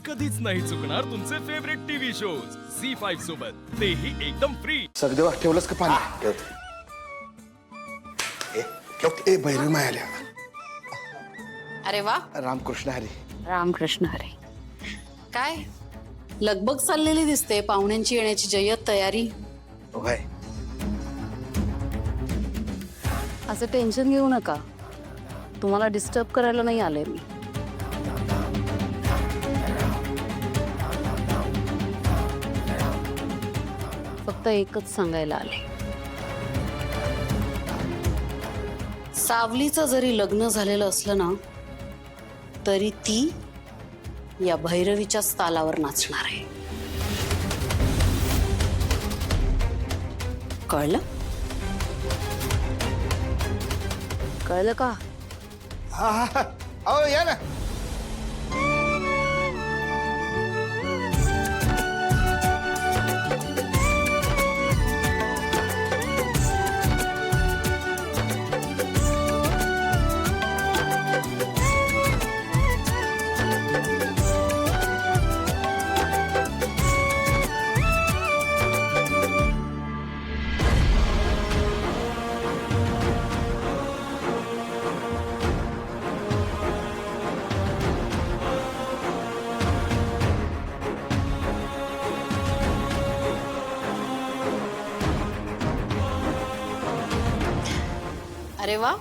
कधीच नाही चुकणार तुमचे फेवरेट टीव्ही शोज झी5 सोबत, तेही एकदम फ्री. सगळं ठेवलंस का पाणी? ए भैरवी माय आल्या. अरे वा, रामकृष्ण हरी. रामकृष्ण हरे. काय लगबग चाललेली दिसते, पाहुण्यांची येण्याची जय्यत तयारी. होय. असं टेन्शन घेऊ नका, तुम्हाला डिस्टर्ब करायला नाही आले मी. फक्त एकच सांगायला आले. सावलीचं जरी लग्न झालेलं असलं ना, तरी ती या भैरवीच्याच तालावर नाचणार आहे. कळलं? कळलं का? हा हा हा. अहो या ना. अरे वा,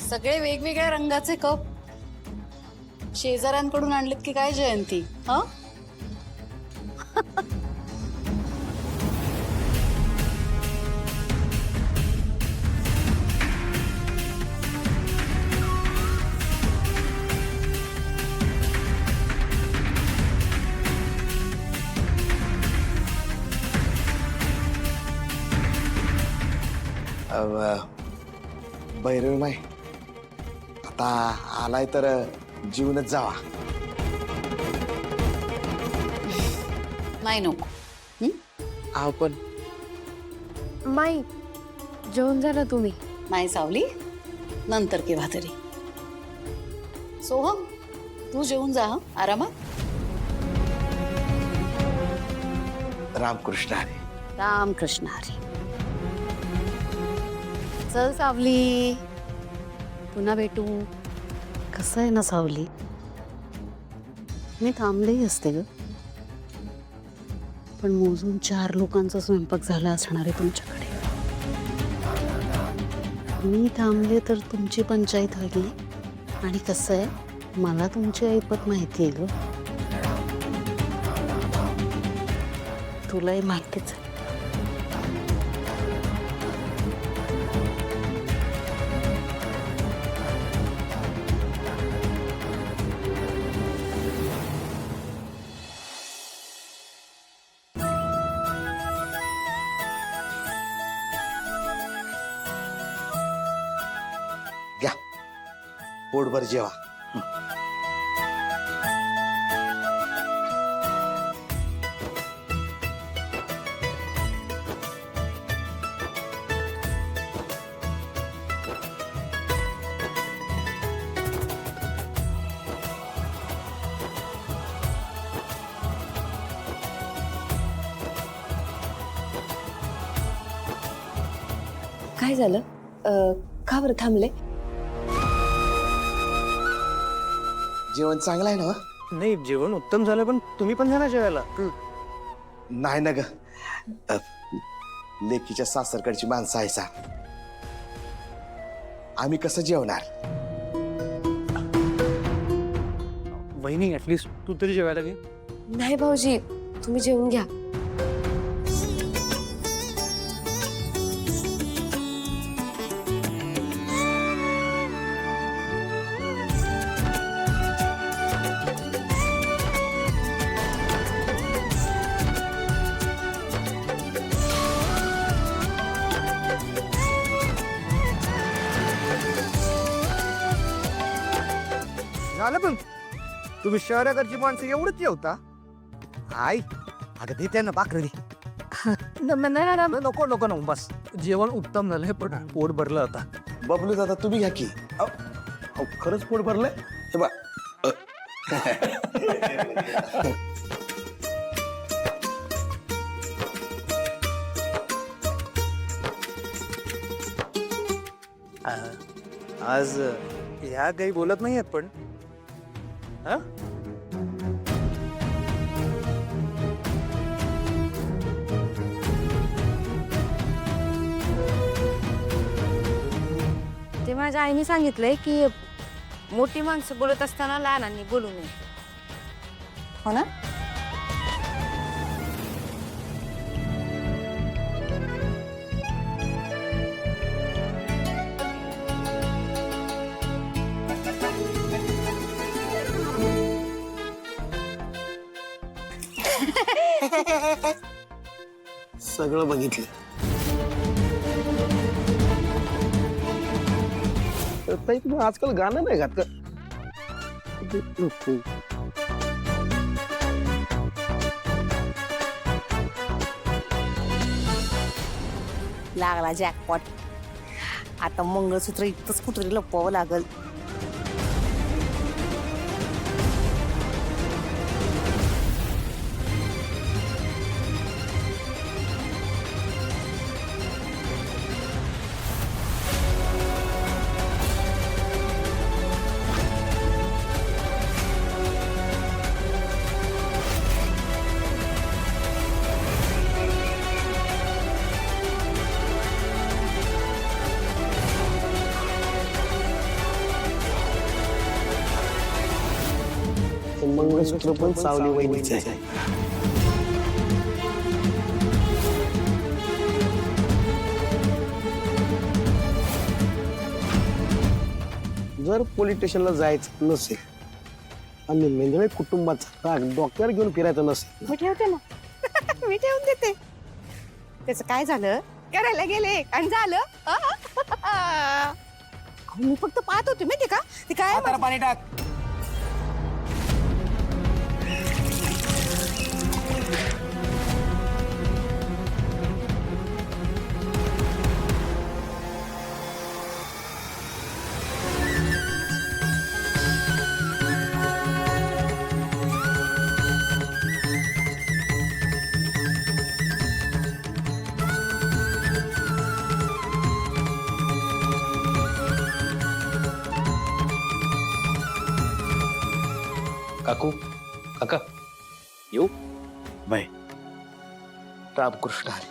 सगळे वेगवेगळ्या रंगाचे कप शेजाऱ्यांकडून आणलेत की काय जयंती? हा, भैरवी माय आता आलाय तर जीवनच जावा. नाही नको. अहो पण माई जेवण झालं तुम्ही? नाही सावली, नंतर केव्हा तरी. सोहम, तू जेवून जा. आरामात. रामकृष्ण हरी. रामकृष्ण हरी. चल सावली. पुन्हा भेटू. कसं आहे ना सावली, मी थांबलेही असते ग, पण मोजून 4 लोकांचा स्वयंपाक झाला असणार आहे तुमच्याकडे. मी थांबले तर तुमची पंचायत व्हायली. आणि कसं आहे, मला तुमची ऐपत माहिती आहे ग, तुलाही माहितीच आहे. घ्या पोटभर जेवा. काय झालं? का बरं थांबले? जेवण चांगलं आहे ना? नाही, जेवण उत्तम झालं, पण तुम्ही पण जा जेवायला. नाही ना ग, लेकीच्या सासरकडची माणसं आहे सा, आम्ही कसं जेवणार? वहिनी, ऍटलीस्ट तू तरी जेवायला घे. नाही भाऊजी, तुम्ही जेवून घ्या. झालं पण तुम्ही शहराकडची माणसं एवढंच जेवता? आई, अगं दे त्यांना भाकरी दे. नको नको नको, बस. जेवण उत्तम झालंय, पण पोट भरलं आता. बबलू दादा तुम्ही घ्या की. अहो, खरंच पोट भरलंय. हे बा आज ह्या काही बोलत नाहीयेत पण हा? ते माझ्या आईने सांगितलंय की मोठी माणसं बोलत असताना लहानांनी बोलू नये. हो ना? सगळं बघितलं. ताई तुम्ही आजकाल गाणं नाही गात का? लागला जॅकपॉट. आता मंगळसूत्र इथंच कुठेतरी लपवावं लागल. मंगळसूत्र पण सावली वहिनीचं आहे. जर पोलीस स्टेशनला जायचं नसेल आणि मेंढळे कुटुंबाचा राग डोक्यावर घेऊन फिरायचं नसेल मी ठेवते ना. मी ठेवून देते. त्याचं काय झालं? करायला गेले आणि झालं. अहो, मी फक्त पाहत होते माहिती का ते काय पाणी टाक. काकू काका येऊ बाय. रामकृष्ण हरी.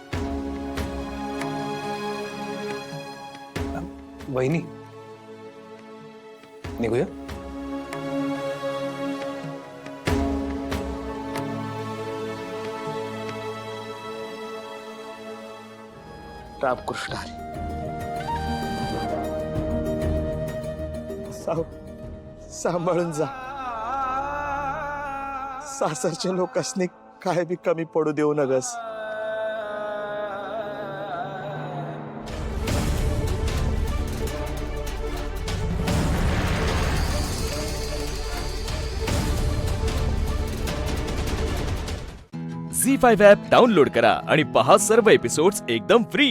वहिनी निघूया. रामकृष्ण हरी. सांभाळून जा. सासरच्या लोकांनी काय बी कमी पडू देऊ नगस. झी5 ॲप डाउनलोड करा आणि पहा सर्व एपिसोड्स एकदम फ्री.